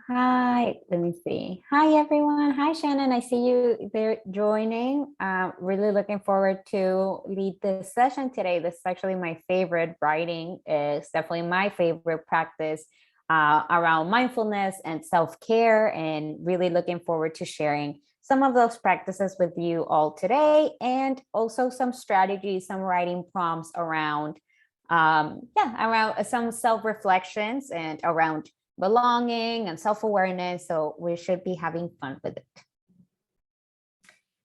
Hi, let me see. Hi, everyone. Hi, Shannon. I see you there joining. Really looking forward to lead this session today. This is actually my favorite. Writing is definitely my favorite practice around mindfulness and self-care, and really looking forward to sharing some of those practices with you all today, and also some strategies, some writing prompts around, around some self-reflections and around belonging and self-awareness. So we should be having fun with it.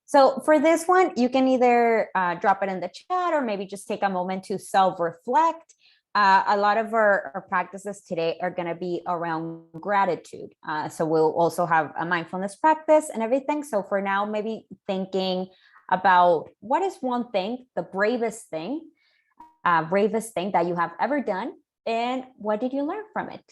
So for this one, you can either drop it in the chat or maybe just take a moment to self-reflect. A lot of our practices today are going to be around gratitude. So we'll also have a mindfulness practice and everything. So for now, maybe thinking about what is one thing, the bravest thing that you have ever done, and what did you learn from it?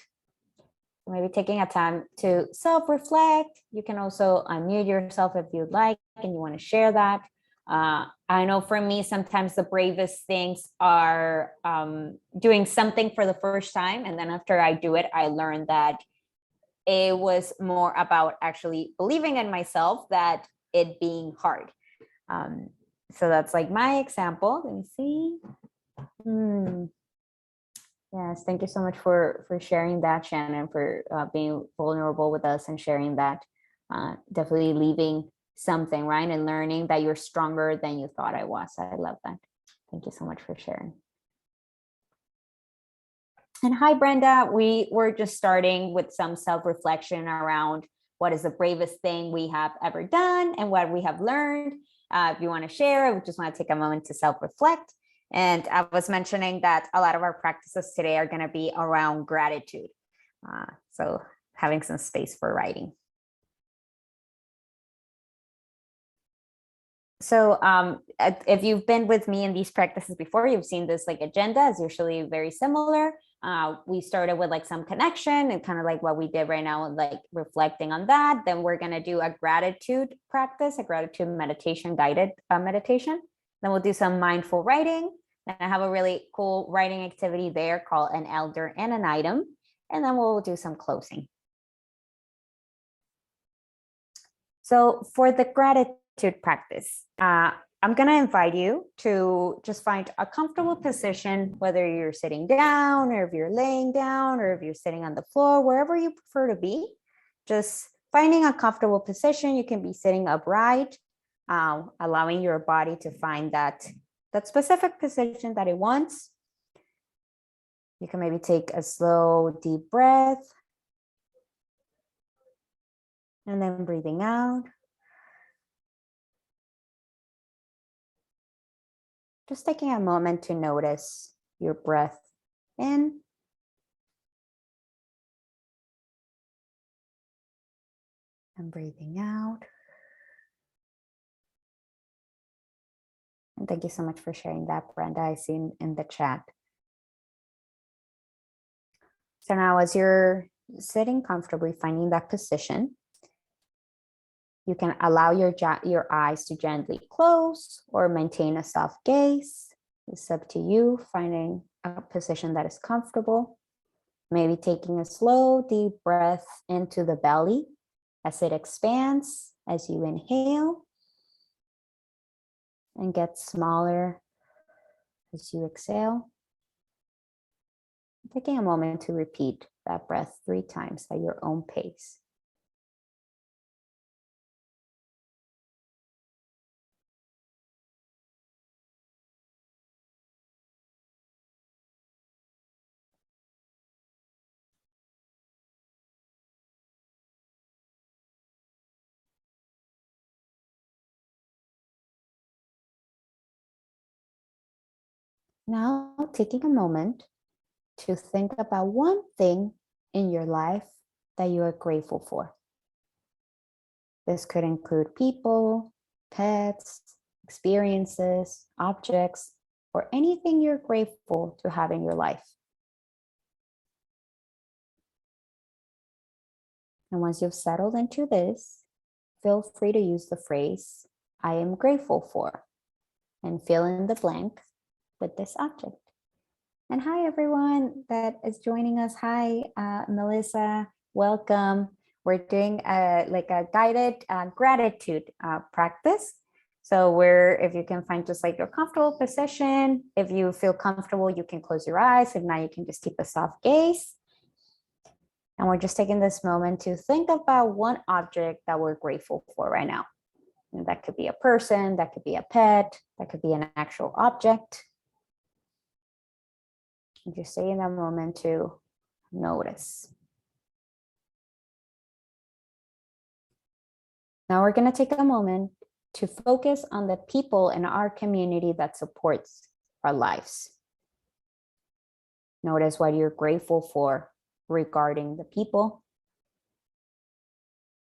Maybe taking a time to self-reflect. You can also unmute yourself if you'd like and you want to share that. I know for me, sometimes the bravest things are doing something for the first time. And then after I do it, I learned that it was more about actually believing in myself that it being hard. So that's like my example. Let me see. Yes, thank you so much for sharing that, Shannon, for being vulnerable with us and sharing that. Definitely leaving something, right? And learning that you're stronger than you thought I was. I love that. Thank you so much for sharing. And hi, Brenda. We were just starting with some self-reflection around what is the bravest thing we have ever done and what we have learned. If you want to share, we just want to take a moment to self-reflect. And I was mentioning that a lot of our practices today are going to be around gratitude. So having some space for writing. So if you've been with me in these practices before, you've seen this like agenda is usually very similar. We started with like some connection and kind of like what we did right now, like reflecting on that. Then we're going to do a gratitude practice, a gratitude meditation, guided meditation. Then we'll do some mindful writing. Then I have a really cool writing activity there called an elder and an item. And then we'll do some closing. So for the gratitude practice, I'm going to invite you to just find a comfortable position, whether you're sitting down or if you're laying down or if you're sitting on the floor, wherever you prefer to be. Just finding a comfortable position. You can be sitting upright, allowing your body to find that specific position that it wants. You can maybe take a slow, deep breath. And then breathing out. Just taking a moment to notice your breath in. And breathing out. And thank you so much for sharing that, Brenda. I see in the chat. So now as you're sitting comfortably, finding that position, you can allow your eyes to gently close or maintain a soft gaze. It's up to you, finding a position that is comfortable. Maybe taking a slow, deep breath into the belly as it expands as you inhale and gets smaller as you exhale. Taking a moment to repeat that breath 3 times at your own pace. Now, taking a moment to think about one thing in your life that you are grateful for. This could include people, pets, experiences, objects, or anything you're grateful to have in your life. And once you've settled into this, feel free to use the phrase, I am grateful for, and fill in the blank with this object. And hi, everyone that is joining us. Hi, Melissa, welcome. we're doing like a guided gratitude practice. So where if you can find just like your comfortable position, if you feel comfortable, you can close your eyes. If not, you can just keep a soft gaze. And we're just taking this moment to think about one object that we're grateful for right now. And that could be a person, that could be a pet, that could be an actual object. And just taking that moment to notice. Now we're going to take a moment to focus on the people in our community that supports our lives. Notice what you're grateful for regarding the people.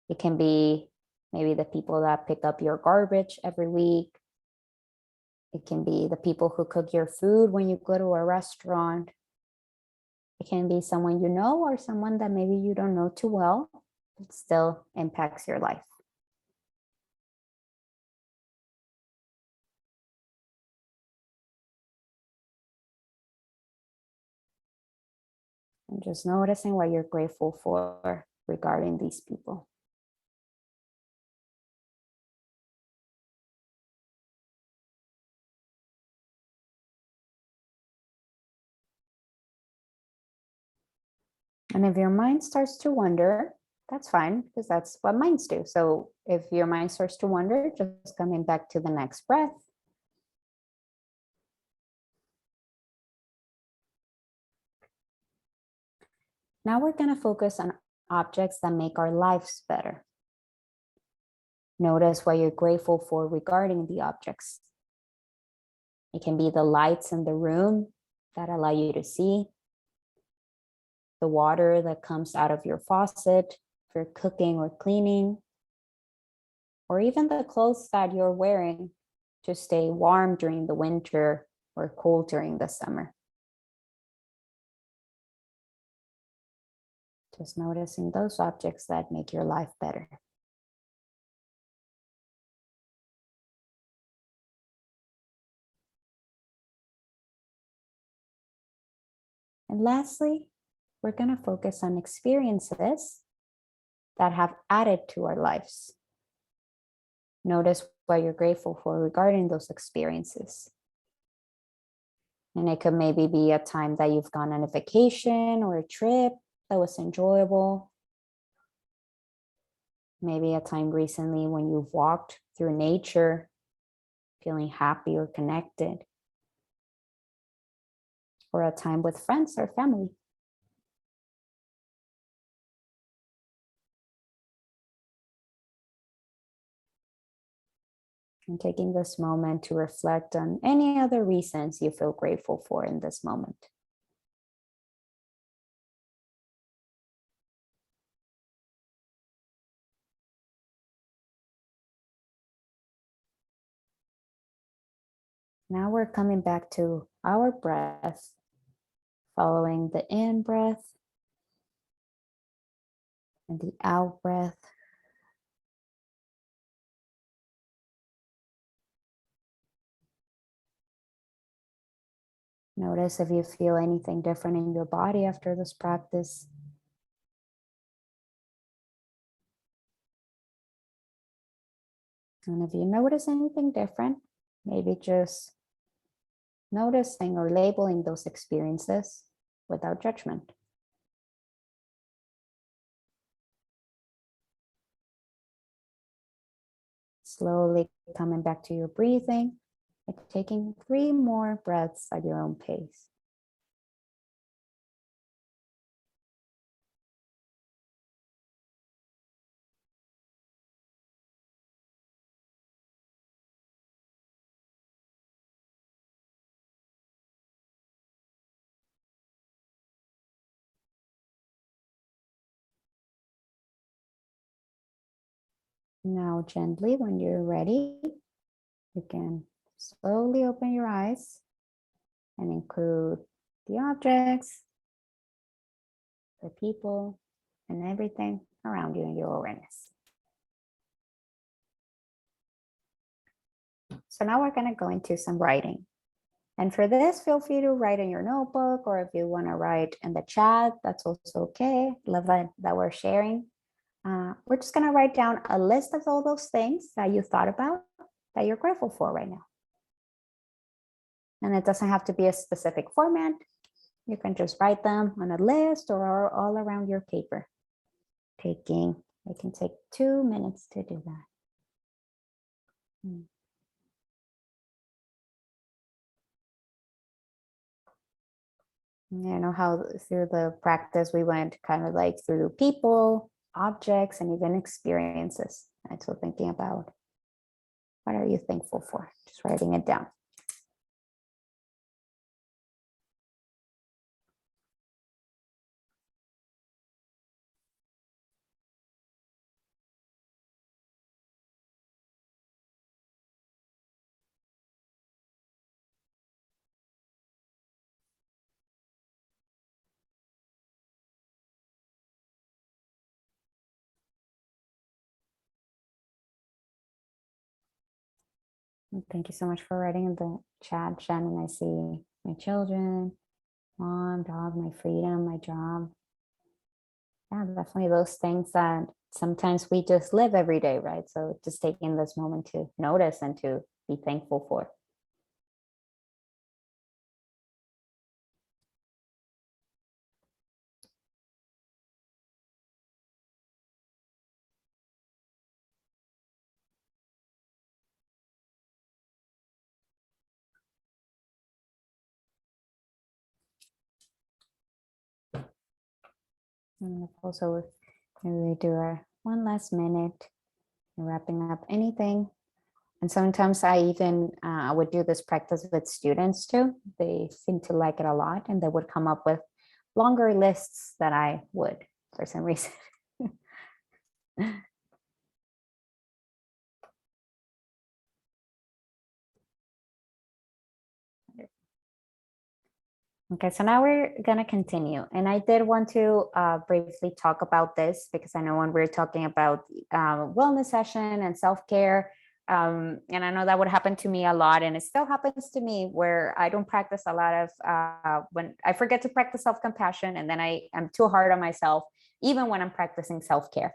It can be maybe the people that pick up your garbage every week. It can be the people who cook your food when you go to a restaurant. It can be someone you know or someone that maybe you don't know too well, but still impacts your life. And just noticing what you're grateful for regarding these people. And if your mind starts to wander, that's fine, because that's what minds do. So if your mind starts to wander, just coming back to the next breath. Now we're going to focus on objects that make our lives better. Notice what you're grateful for regarding the objects. It can be the lights in the room that allow you to see, the water that comes out of your faucet for cooking or cleaning, or even the clothes that you're wearing to stay warm during the winter or cool during the summer. Just noticing those objects that make your life better. And lastly, we're going to focus on experiences that have added to our lives. Notice what you're grateful for regarding those experiences. And it could maybe be a time that you've gone on a vacation or a trip that was enjoyable. Maybe a time recently when you've walked through nature, feeling happy or connected. Or a time with friends or family. And taking this moment to reflect on any other reasons you feel grateful for in this moment. Now we're coming back to our breath, following the in breath and the out breath. Notice if you feel anything different in your body after this practice. And if you notice anything different, maybe just noticing or labeling those experiences without judgment. Slowly coming back to your breathing and taking 3 more breaths at your own pace. Now, gently, when you're ready, you can slowly open your eyes and include the objects, the people, and everything around you in your awareness. So now we're going to go into some writing. And for this, feel free to write in your notebook, or if you want to write in the chat, that's also okay. Love that we're sharing. we're just going to write down a list of all those things that you thought about that you're grateful for right now. And it doesn't have to be a specific format. You can just write them on a list or all around your paper. It can take 2 minutes to do that. You know how through the practice we went kind of like through people, objects, and even experiences. And so thinking about what are you thankful for? Just writing it down. Thank you so much for writing in the chat, Shannon. I see my children, mom, dog, my freedom, my job. Yeah, definitely those things that sometimes we just live every day, right? So just taking this moment to notice and to be thankful for. And also, maybe we do our one last minute, wrapping up anything. And sometimes I even would do this practice with students too. They seem to like it a lot, and they would come up with longer lists than I would for some reason. Okay, so now we're going to continue. And I did want to briefly talk about this because I know when we're talking about wellness session and self-care, and I know that would happen to me a lot, and it still happens to me where I don't practice a lot of, when I forget to practice self-compassion, and then I am too hard on myself, even when I'm practicing self-care.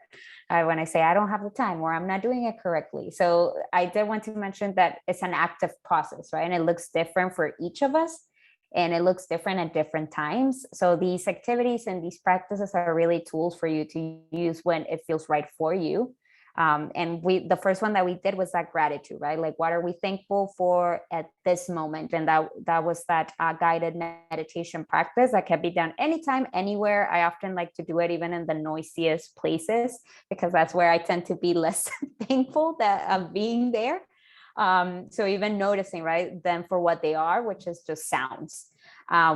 When I say I don't have the time or I'm not doing it correctly. So I did want to mention that it's an active process, right? And it looks different for each of us. And it looks different at different times. So these activities and these practices are really tools for you to use when it feels right for you. And the first one that we did was that gratitude, right? Like, what are we thankful for at this moment? And that was that guided meditation practice that can be done anytime, anywhere. I often like to do it even in the noisiest places because that's where I tend to be less thankful of being there. So even noticing, right, them for what they are, which is just sounds.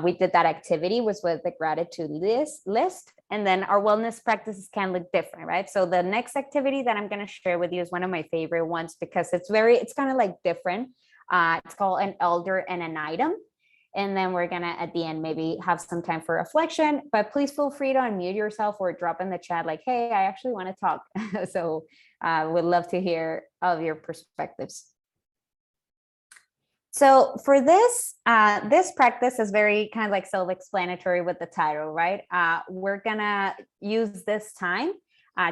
We did that activity was with the gratitude list, and then our wellness practices can look different, right? So the next activity that I'm going to share with you is one of my favorite ones because it's kind of like different. It's called an elder and an item. And then we're gonna, at the end, maybe have some time for reflection, but please feel free to unmute yourself or drop in the chat like, hey, I actually want to talk. So would love to hear of your perspectives. So for this, this practice is very kind of like self-explanatory with the title, right? We're gonna use this time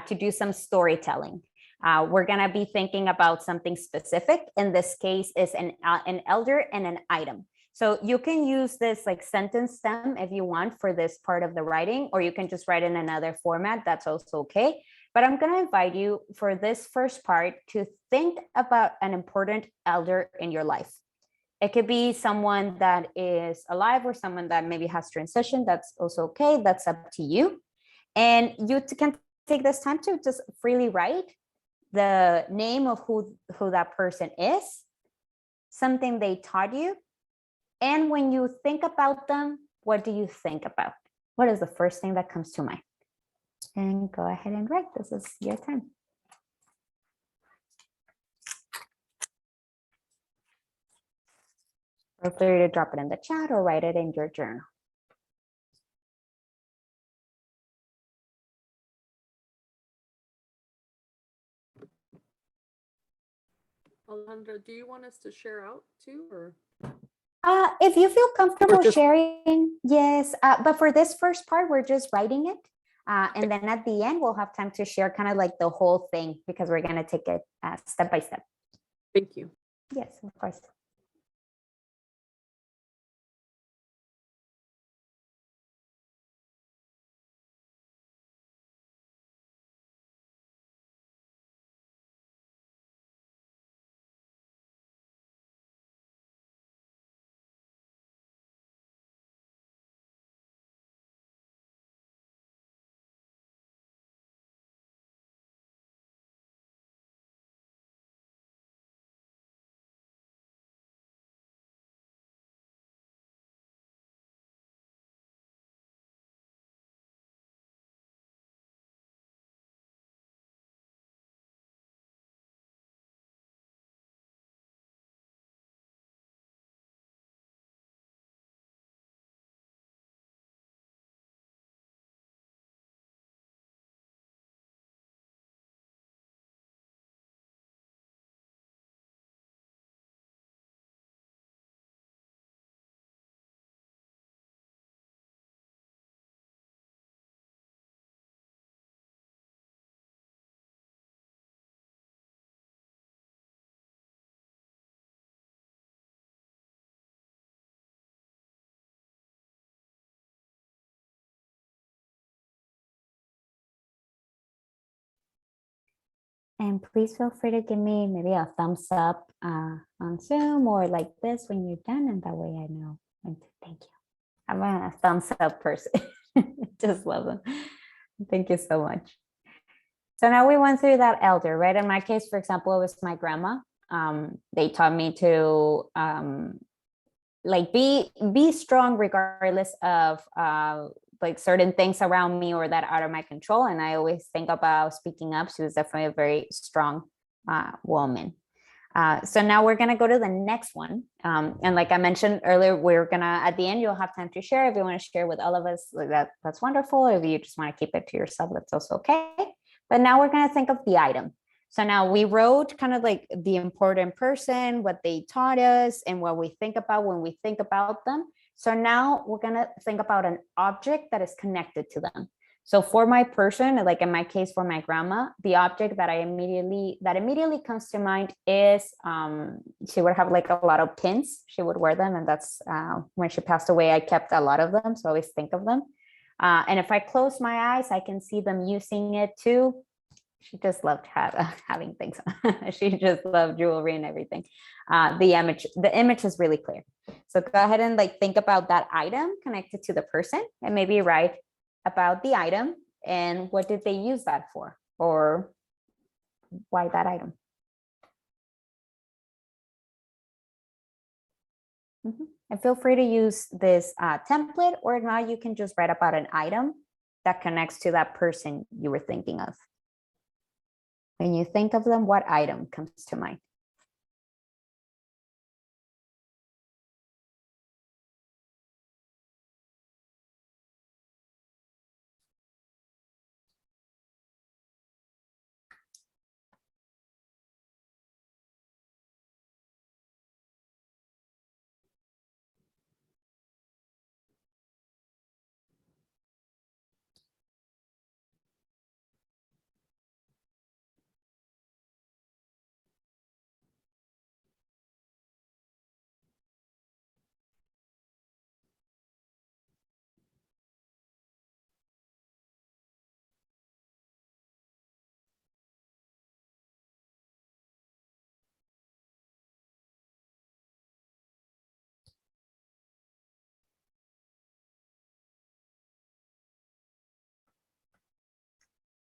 to do some storytelling. We're gonna be thinking about something specific. In this case, is an elder and an item. So you can use this like sentence stem if you want for this part of the writing, or you can just write in another format. That's also okay. But I'm gonna invite you for this first part to think about an important elder in your life. It could be someone that is alive or someone that maybe has transitioned. That's also okay. That's up to you. And you can take this time to just freely write the name of who that person is, something they taught you. And when you think about them, what do you think about? What is the first thing that comes to mind? And go ahead and write. This is your time. Feel free to drop it in the chat or write it in your journal. Alejandra, do you want us to share out too, or? If you feel comfortable sharing, yes. But for this first part, we're just writing it. And then at the end, we'll have time to share kind of like the whole thing because we're going to take it step by step. Thank you. Yes, of course. And please feel free to give me maybe a thumbs up on Zoom or like this when you're done. And that way I know when to thank you. I'm a thumbs up person. Just love them. Thank you so much. So now we went through that elder, right? In my case, for example, it was my grandma. They taught me to like be strong regardless of like certain things around me or that out of my control. And I always think about speaking up. She was definitely a very strong woman. So now we're gonna go to the next one. And like I mentioned earlier, we're gonna, at the end, you'll have time to share. If you wanna share with all of us, that's wonderful. If you just wanna keep it to yourself, that's also okay. But now we're gonna think of the item. So now we wrote kind of like the important person, what they taught us, and what we think about when we think about them. So now we're gonna think about an object that is connected to them. So for my person, like in my case, for my grandma, the object that immediately comes to mind is she would have like a lot of pins. She would wear them, and that's when she passed away. I kept a lot of them, so I always think of them. And if I close my eyes, I can see them using it too. She just loved having things. She just loved jewelry and everything. The image is really clear. So go ahead and like think about that item connected to the person, and maybe write about the item and what did they use that for, or why that item. And feel free to use this template, or if not, you can just write about an item that connects to that person you were thinking of. When you think of them, what item comes to mind?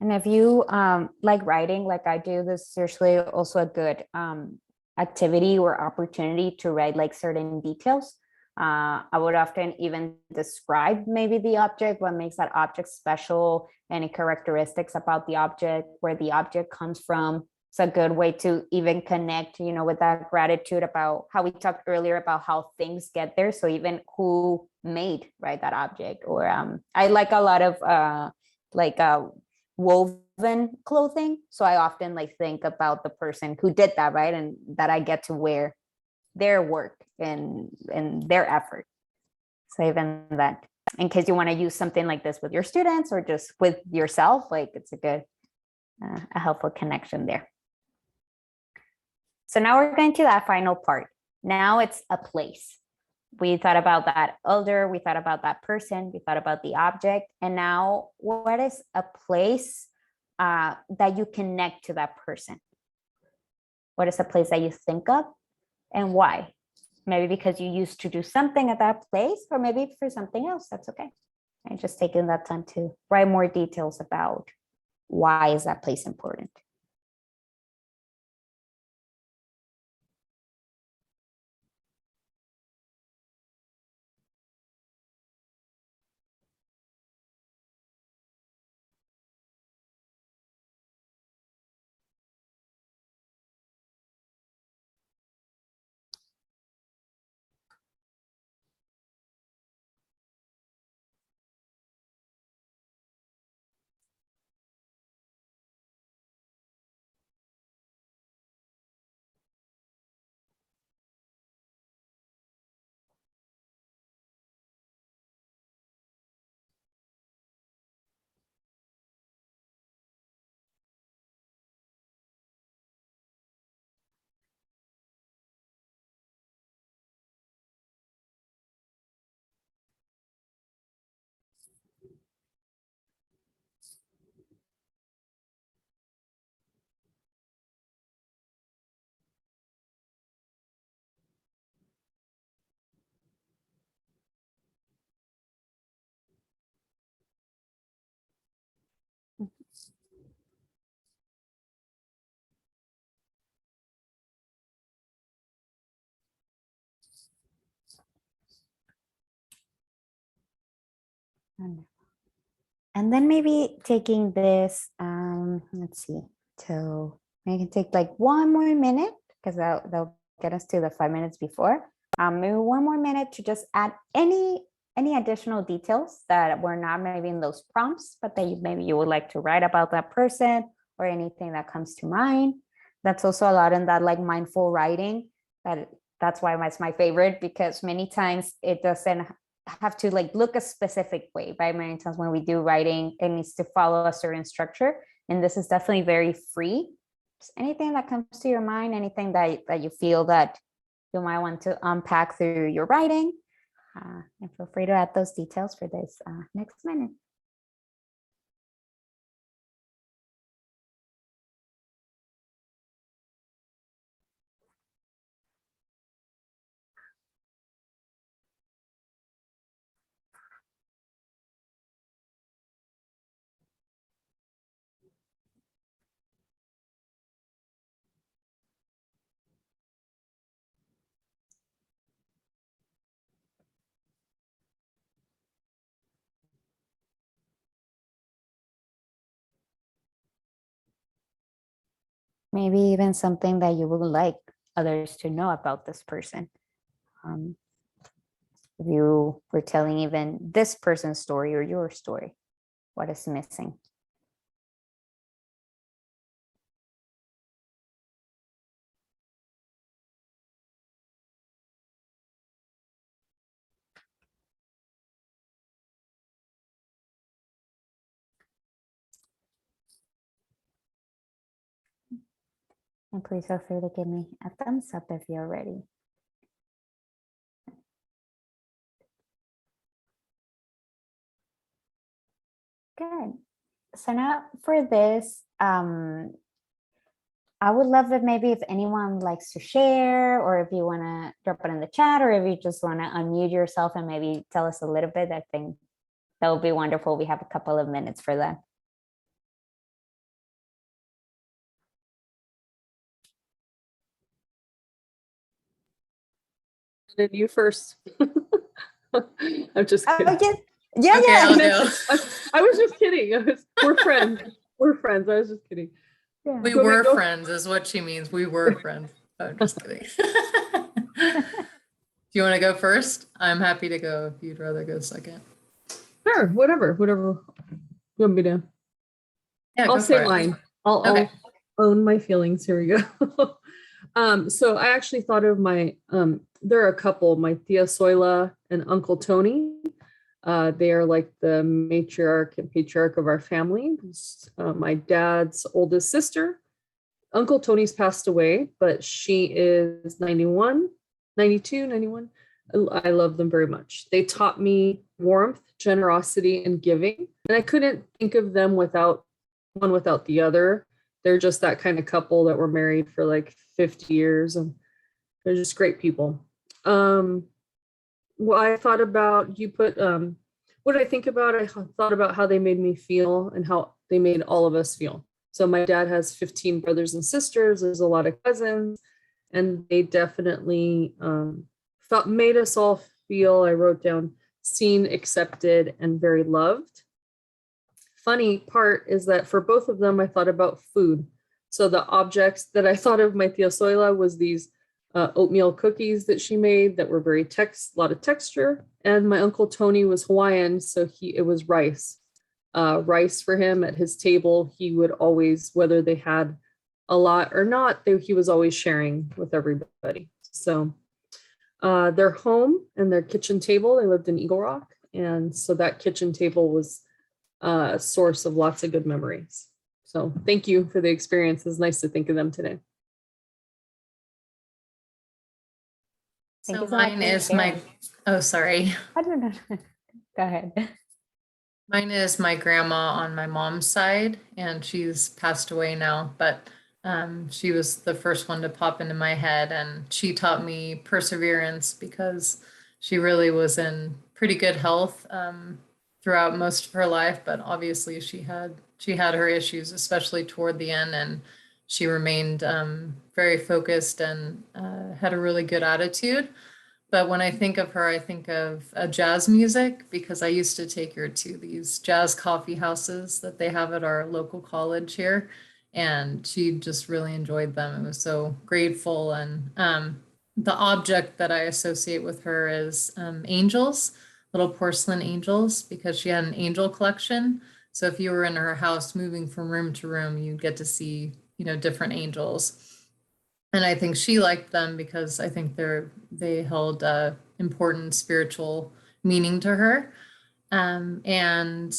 And if you like writing like I do, this is usually also a good activity or opportunity to write like certain details. I would often even describe maybe the object, what makes that object special, any characteristics about the object, where the object comes from. It's a good way to even connect, with that gratitude about how we talked earlier about how things get there. So even who made, right, that object. Or I like a lot of woven clothing. So I often like think about the person who did that, right? And that I get to wear their work and their effort. So even that in case you want to use something like this with your students or just with yourself, like it's a good, a helpful connection there. So now we're going to that final part. Now it's a place. We thought about that elder, we thought about that person, we thought about the object, and now what is a place that you connect to that person? What is a place that you think of and why? Maybe because you used to do something at that place, or maybe for something else, that's okay. And just taking that time to write more details about why is that place important. And then maybe taking this, let's see, till I can take like one more minute because that'll get us to the 5 minutes before. Maybe one more minute to just add any additional details that were not maybe in those prompts, but that maybe you would like to write about that person or anything that comes to mind. That's also a lot in that like mindful writing. That's why it's my favorite, because many times it doesn't have to like look a specific way. By many times when we do writing, it needs to follow a certain structure, and this is definitely very free. Just anything that comes to your mind, anything that you feel that you might want to unpack through your writing, and feel free to add those details for this next minute. Maybe even something that you would like others to know about this person. If you were telling even this person's story or your story, what is missing? And please feel free to give me a thumbs up if you're ready. Good. So now for this, I would love it maybe if anyone likes to share, or if you want to drop it in the chat, or if you just want to unmute yourself and maybe tell us a little bit. I think that would be wonderful. We have a couple of minutes for that. Did you first? I'm just kidding. Oh, yes. Yeah, Okay, yeah. I'll go. I was just kidding. We're friends. We're friends. I was just kidding. Yeah. We Do you want me were to go? friends is what she means. We were friends. I'm just kidding. Do you want to go first? I'm happy to go if you'd rather go second. Sure, whatever you want me to. Yeah, I'll go say for it. mine. I'll Okay. own my feelings. Here we go. So I actually thought of my there are a couple, my Tia Soila and Uncle Tony. They are like the matriarch and patriarch of our family. My dad's oldest sister. Uncle Tony's passed away, but she is 91, 92, 91. I love them very much. They taught me warmth, generosity, and giving. And I couldn't think of them without the other. They're just that kind of couple that were married for like 50 years, and they're just great people. Well, I thought about, you put, what did I think about? I thought about how they made me feel and how they made all of us feel. So my dad has 15 brothers and sisters. There's a lot of cousins, and they definitely made us all feel, I wrote down, seen, accepted, and very loved. Funny part is that for both of them, I thought about food. So the objects that I thought of my tia Soila was these oatmeal cookies that she made that were a lot of texture. And my Uncle Tony was Hawaiian, so it was rice. Rice for him at his table. He would always, whether they had a lot or not, he was always sharing with everybody. So their home and their kitchen table, they lived in Eagle Rock. And so that kitchen table was a source of lots of good memories. So thank you for the experience. It's nice to think of them today. Thank So you so much mine for is my, sharing. oh, sorry. I don't know. Go ahead. Mine is my grandma on my mom's side, and she's passed away now, but she was the first one to pop into my head, and she taught me perseverance because she really was in pretty good health throughout most of her life, but obviously she had her issues, especially toward the end, and she remained very focused and had a really good attitude. But when I think of her, I think of jazz music because I used to take her to these jazz coffee houses that they have at our local college here. And she just really enjoyed them. It was so grateful. And the object that I associate with her is angels, little porcelain angels, because she had an angel collection. So if you were in her house moving from room to room, you'd get to see, different angels. And I think she liked them because I think they held important spiritual meaning to her. And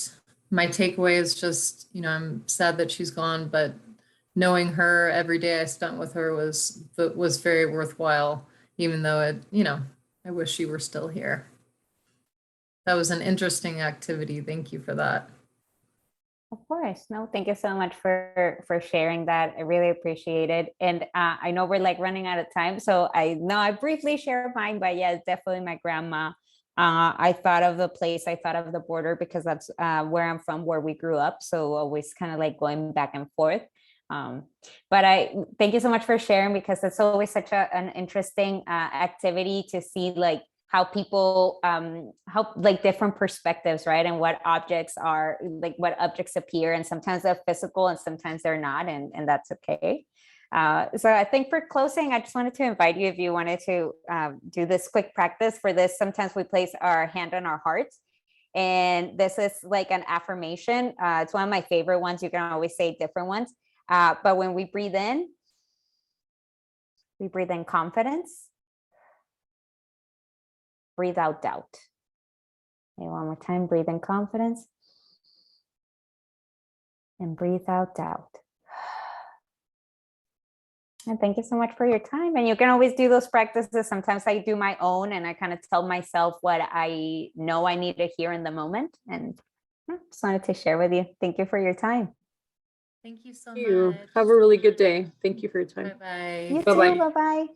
my takeaway is just, I'm sad that she's gone, but knowing her every day I spent with her was very worthwhile, even though I wish she were still here. That was an interesting activity. Thank you for that. Of course. No, thank you so much for sharing that. I really appreciate it. And I know we're like running out of time, so I know I briefly shared mine, but yeah, it's definitely my grandma. I thought of the place, I thought of the border because that's where I'm from, where we grew up. So always kind of like going back and forth. But I thank you so much for sharing because it's always such an interesting activity to see like how people help like different perspectives, right? And what objects appear, and sometimes they're physical and sometimes they're not, and that's okay. So I think for closing, I just wanted to invite you, if you wanted to do this quick practice for this. Sometimes we place our hand on our hearts, and this is like an affirmation. It's one of my favorite ones. You can always say different ones. But when we breathe in confidence. Breathe out doubt. Okay, one more time. Breathe in confidence. And breathe out doubt. And thank you so much for your time. And you can always do those practices. Sometimes I do my own and I kind of tell myself what I know I need to hear in the moment. And just wanted to share with you. Thank you for your time. Thank you so Thank you. much. Have a really good day. Thank you for your time. Bye-bye. You Bye-bye. too. Bye-bye.